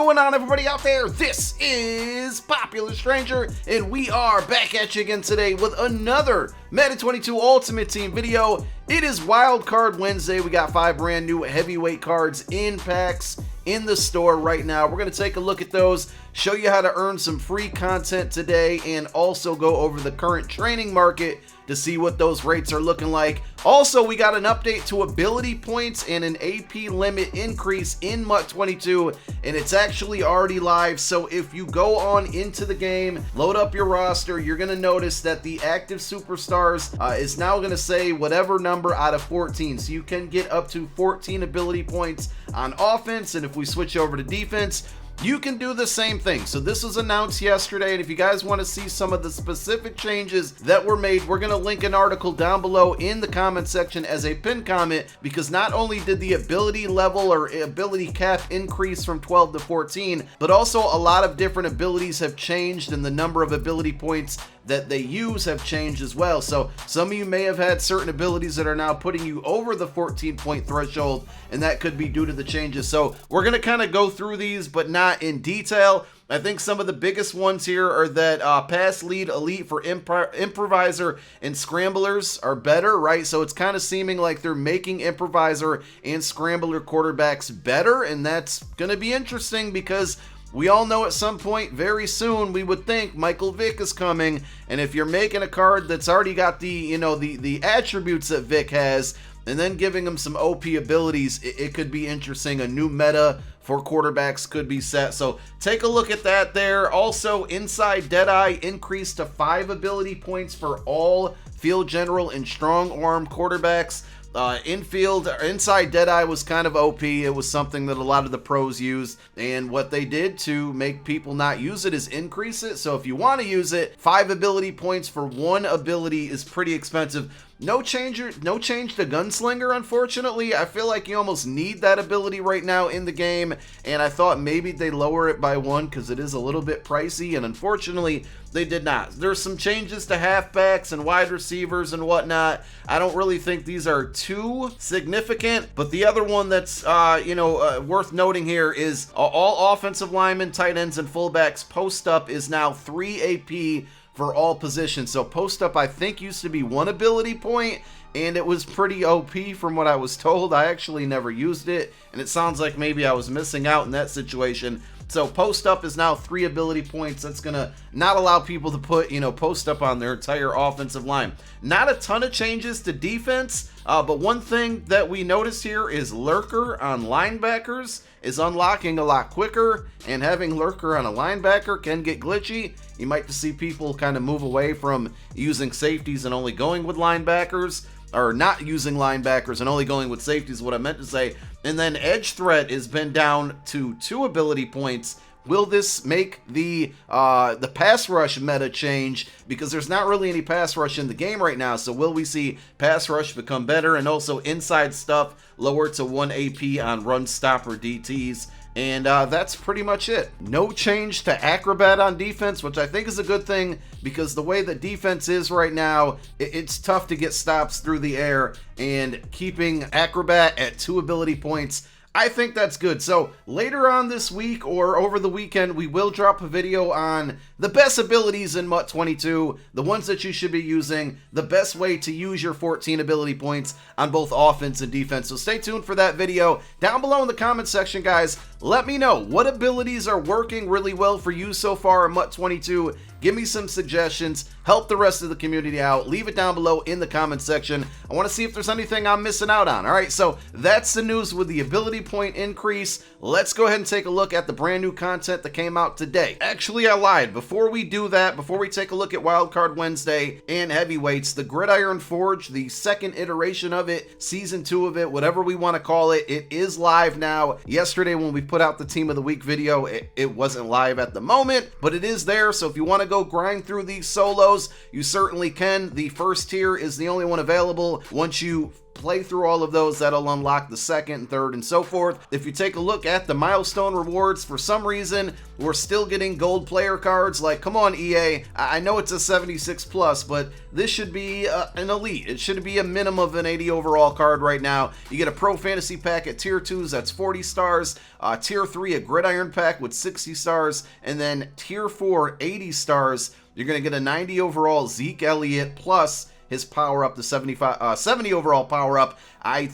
going on, everybody out there? This is Popular Stranger, and we are back at you again today with another Madden 22 Ultimate Team video. It is Wildcard Wednesday. We got 5 brand new heavyweight cards in packs in the store right now. We're going to take a look at those, show you how to earn some free content today, and also go over the current training market to see what those rates are looking like. Also, we got an update to ability points and an AP limit increase in MUT 22, and it's actually already live. So if you go on into the game, load up your roster, you're going to notice that the active superstars is now going to say whatever number out of 14. So you can get up to 14 ability points on offense, and if we switch over to defense, you can do the same thing. So this was announced yesterday, and if you guys want to see some of the specific changes that were made, we're going to link an article down below in the comment section as a pinned comment, because not only did the ability level or ability cap increase from 12 to 14, but also a lot of different abilities have changed, and the number of ability points that they use have changed as well. So some of you may have had certain abilities that are now putting you over the 14 point threshold, and that could be due to the changes. So we're going to kind of go through these, but not in detail. I think some of the biggest ones here are that pass lead elite for improviser and scramblers are better, right? So it's kind of seeming like they're making improviser and scrambler quarterbacks better, and that's going to be interesting because we all know at some point very soon we would think Michael Vick is coming, and if you're making a card that's already got the the attributes that Vick has, and then giving him some OP abilities, it could be interesting. A new meta for quarterbacks could be set. So take a look at that there. Also, inside Deadeye increased to 5 ability points for all field general and strong arm quarterbacks. Inside Deadeye was kind of OP. It was something that a lot of the pros used, and what they did to make people not use it is increase it. So if you want to use it, 5 ability points for 1 ability is pretty expensive. No change to Gunslinger, unfortunately. I feel like you almost need that ability right now in the game, and I thought maybe they lower it by 1 because it is a little bit pricey, and unfortunately they did not. There's some changes to halfbacks and wide receivers and whatnot. I don't really think these are too significant, but the other one that's worth noting here is all offensive linemen, tight ends, and fullbacks post up is now 3 AP for all positions. So post up, I think, used to be 1 ability point, and it was pretty OP from what I was told. I actually never used it, and it sounds like maybe I was missing out in that situation. So post up is now 3 ability points. That's gonna not allow people to put post up on their entire offensive line. Not a ton of changes to defense, but one thing that we notice here is Lurker on linebackers is unlocking a lot quicker, and having Lurker on a linebacker can get glitchy. You might see people kind of move away from using safeties and only going with linebackers, or not using linebackers and only going with safeties is what I meant to say. And then edge threat has been down to 2 ability points. Will this make the pass rush meta change? Because there's not really any pass rush in the game right now. So will we see pass rush become better, and also inside stuff lower to 1 AP on run stopper DTs? And that's pretty much it. No change to Acrobat on defense, which I think is a good thing, because the way that defense is right now, it's tough to get stops through the air, and keeping Acrobat at 2 ability points, I think that's good. So later on this week or over the weekend, we will drop a video on the best abilities in MUT 22, the ones that you should be using, the best way to use your 14 ability points on both offense and defense. So stay tuned for that video. Down below in the comment section, guys, let me know what abilities are working really well for you so far in MUT 22. Give me some suggestions, help the rest of the community out. Leave it down below in the comment section. I want to see if there's anything I'm missing out on. All right, so that's the news with the ability point increase. Let's go ahead and take a look at the brand new content that came out today. Actually, I lied. Before we do that, before we take a look at Wildcard Wednesday and heavyweights, the Gridiron Forge, the second iteration of it, season 2 of it, whatever we want to call it, it is live now. Yesterday when we put out the Team of the Week video, it wasn't live at the moment, but it is there. So if you want to go grind through these solos, you certainly can. The first tier is the only one available. Once you play through all of those, that'll unlock the second and third and so forth. If you take a look at the milestone rewards, for some reason we're still getting gold player cards. Like, come on, EA, I know it's a 76 plus, but this should be an elite. It should be a minimum of an 80 overall card right now. You get a pro fantasy pack at tier 2s, that's 40 stars, tier 3 a gridiron pack with 60 stars, and then tier 4 80 stars. You're going to get a 90 overall Zeke Elliott plus his power up to 70 overall power up. I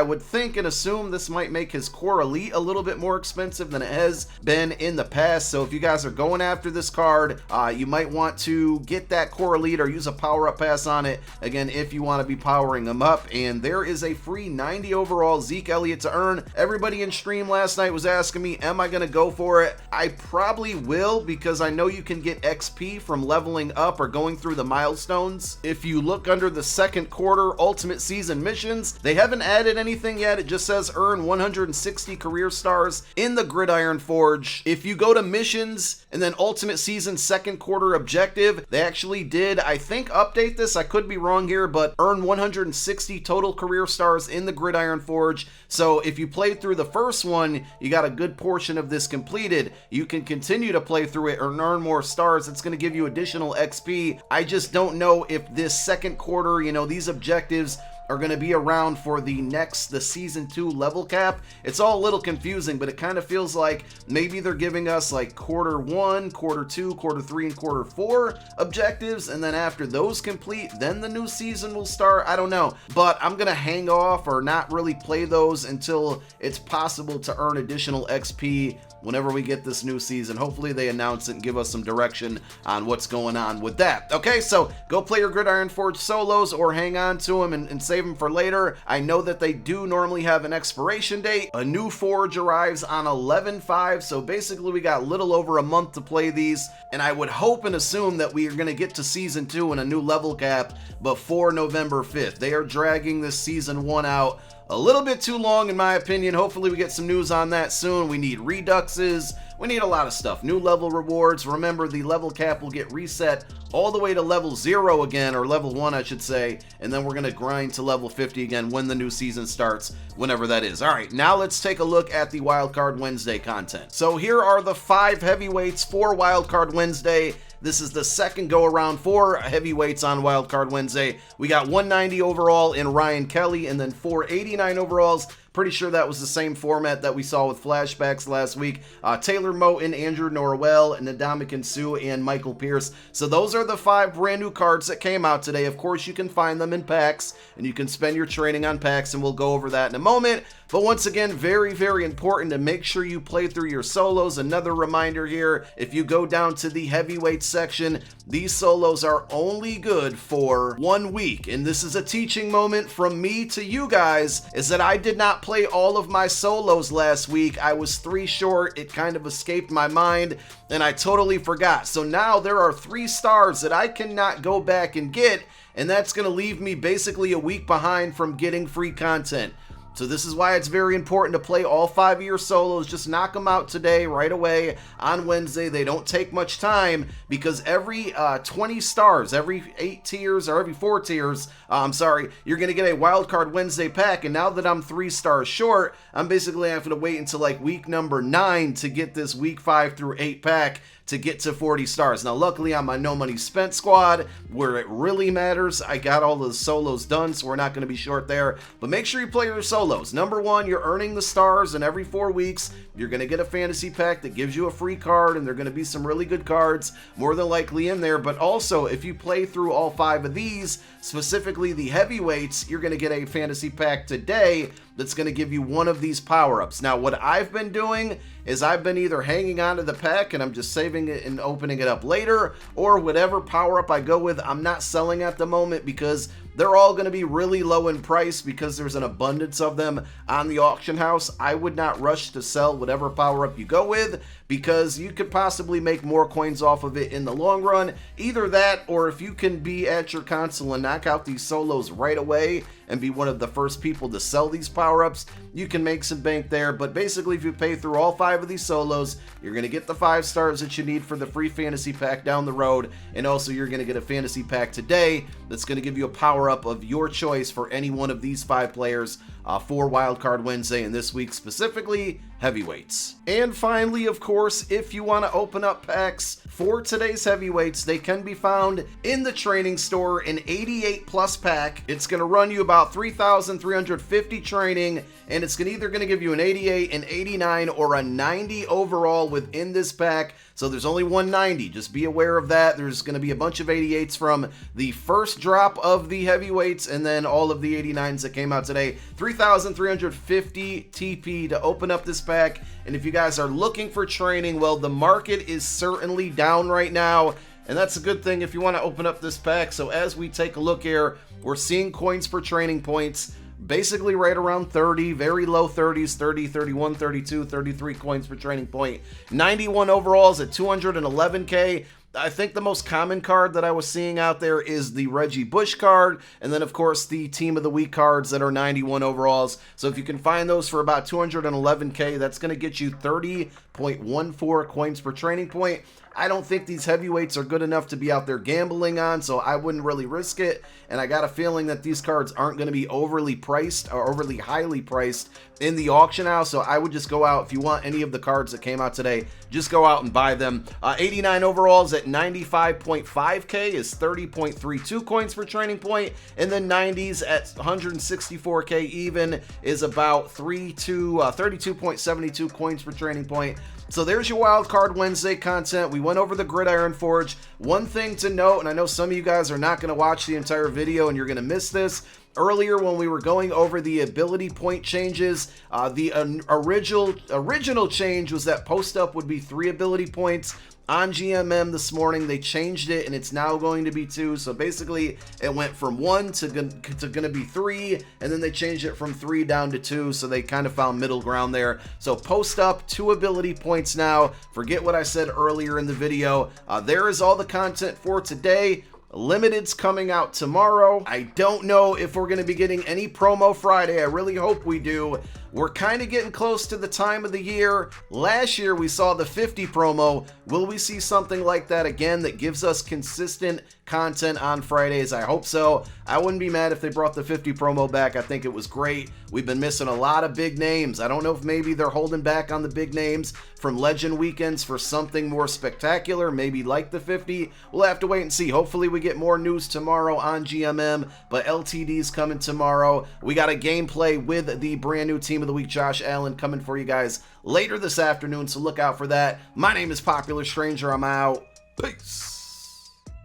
would think and assume this might make his core elite a little bit more expensive than it has been in the past. So if you guys are going after this card, you might want to get that core elite or use a power up pass on it. Again, if you want to be powering them up. And there is a free 90 overall Zeke Elliott to earn. Everybody in stream last night was asking me, am I going to go for it? I probably will, because I know you can get XP from leveling up or going through the milestones. If you look under the second quarter ultimate season missions, they haven't added anything yet. It just says earn 160 career stars in the Gridiron Forge. If you go to missions and then ultimate season second quarter objective, they actually did, I think, update this. I could be wrong here, but earn 160 total career stars in the Gridiron Forge. So if you played through the first one, you got a good portion of this completed. You can continue to play through it and earn more stars. It's going to give you additional XP. I just don't know if this second quarter, these objectives are going to be around for the season 2 level cap. It's all a little confusing, but it kind of feels like maybe they're giving us like quarter 1, quarter 2, quarter 3, and quarter 4 objectives, and then after those complete, then the new season will start. I don't know, but I'm going to hang off or not really play those until it's possible to earn additional XP whenever we get this new season. Hopefully they announce it and give us some direction on what's going on with that. Okay, so go play your Gridiron Forge solos or hang on to them and save them for later. I know that they do normally have an expiration date. A new Forge arrives on 11/5, so basically we got a little over a month to play these, and I would hope and assume that we are going to get to season 2 and a new level cap before November 5th. They are dragging this season 1 out a little bit too long, in my opinion. Hopefully we get some news on that soon. We need reduxes. We need a lot of stuff. New level rewards. Remember, the level cap will get reset all the way to level 0 again, or level 1, I should say, and then we're going to grind to level 50 again when the new season starts, whenever that is. All right, now let's take a look at the Wildcard Wednesday content. So here are the 5 heavyweights for Wildcard Wednesday. This is the second go around for heavyweights on Wildcard Wednesday. We got 190 overall in Ryan Kelly, and then 489 overalls. Pretty sure that was the same format that we saw with flashbacks last week. Taylor Moton, Andrew Norwell, Ndamukong Suh, and Michael Pierce. So those are the 5 brand new cards that came out today. Of course, you can find them in packs, and you can spend your training on packs, and we'll go over that in a moment. But once again, very, very important to make sure you play through your solos. Another reminder here, if you go down to the heavyweight section, these solos are only good for 1 week. And this is a teaching moment from me to you guys, is that I did not play all of my solos last week. I was 3 short. It kind of escaped my mind, and I totally forgot. So now there are 3 stars that I cannot go back and get, and that's going to leave me basically a week behind from getting free content. So this is why it's very important to play all 5 of your solos. Just knock them out today, right away, on Wednesday. They don't take much time, because every 20 stars, every 8 tiers, or every 4 tiers, you're going to get a Wildcard Wednesday pack. And now that I'm 3 stars short, I'm basically having to wait until like week number 9 to get this week 5 through 8 pack to get to 40 stars. Now, luckily on my no money spent squad, where it really matters, I got all the solos done, so we're not going to be short there. But make sure you play your solos. Number 1, you're earning the stars, and every 4 weeks you're going to get a fantasy pack that gives you a free card, and there are going to be some really good cards more than likely in there. But also, if you play through all 5 of these, specifically the heavyweights, you're going to get a fantasy pack today that's going to give you one of these power-ups. Now, what I've been doing is I've been either hanging on to the pack and I'm just saving it and opening it up later, or whatever power-up I go with, I'm not selling at the moment, because they're all going to be really low in price because there's an abundance of them on the auction house. I would not rush to sell whatever power-up you go with, because you could possibly make more coins off of it in the long run. Either that, or if you can be at your console and knock out these solos right away and be one of the first people to sell these power-ups, you can make some bank there. But basically, if you pay through all 5 of these solos, you're going to get the 5 stars that you need for the free fantasy pack down the road, and also you're going to get a fantasy pack today that's going to give you a power-up of your choice for any one of these 5 players for Wildcard Wednesday, and this week specifically, heavyweights. And finally, of course, if you want to open up packs for today's heavyweights, they can be found in the training store, an 88 plus pack. It's going to run you about 3,350 training, and it's either going to give you an 88, an 89, or a 90 overall within this pack. So there's only 190. Just be aware of that. There's going to be a bunch of 88s from the first drop of the heavyweights, and then all of the 89s that came out today. 3,350 TP to open up this pack. And if you guys are looking for training, well, the market is certainly down right now, and that's a good thing if you want to open up this pack. So as we take a look here, we're seeing coins per training points basically right around 30, very low 30s, 30, 31, 32, 33 coins per training point. 91 overalls at 211k. I think the most common card that I was seeing out there is the Reggie Bush card, and then of course the Team of the Week cards that are 91 overalls. So if you can find those for about 211k, that's going to get you 30.14 coins per training point. I don't think these heavyweights are good enough to be out there gambling on, so I wouldn't really risk it. And I got a feeling that these cards aren't going to be overly priced or overly highly priced in the auction house. So I would just go out, if you want any of the cards that came out today, just go out and buy them. 89 overalls at 95.5k is 30.32 coins per training point, and then 90s at 164k even is about 32.72 coins per training point. So there's your Wildcard Wednesday content. We went over the Gridiron Forge. One thing to note, and I know some of you guys are not going to watch the entire video and you're going to miss this. Earlier when we were going over the ability point changes, the original change was that post-up would be 3 ability points. On GMM this morning, they changed it, and it's now going to be 2. So basically, it went from 1 to going to be 3, and then they changed it from 3 down to 2. So they kind of found middle ground there. So post up, 2 ability points now. Forget what I said earlier in the video. There is all the content for today. Limited's coming out tomorrow. I don't know if we're going to be getting any promo Friday. I really hope we do. We're kind of getting close to the time of the year. Last year we saw the 50 promo. Will we see something like that again that gives us consistent content on Fridays? I hope so. I wouldn't be mad if they brought the 50 promo back. I think it was great. We've been missing a lot of big names. I don't know if maybe they're holding back on the big names from Legend Weekends for something more spectacular, maybe like the 50. We'll have to wait and see. Hopefully we get more news tomorrow on GMM, but LTD's coming tomorrow. We got a gameplay with the brand new Team of the Week, Josh Allen, coming for you guys later this afternoon, so look out for that. My name is Popular Stranger. I'm out. Peace.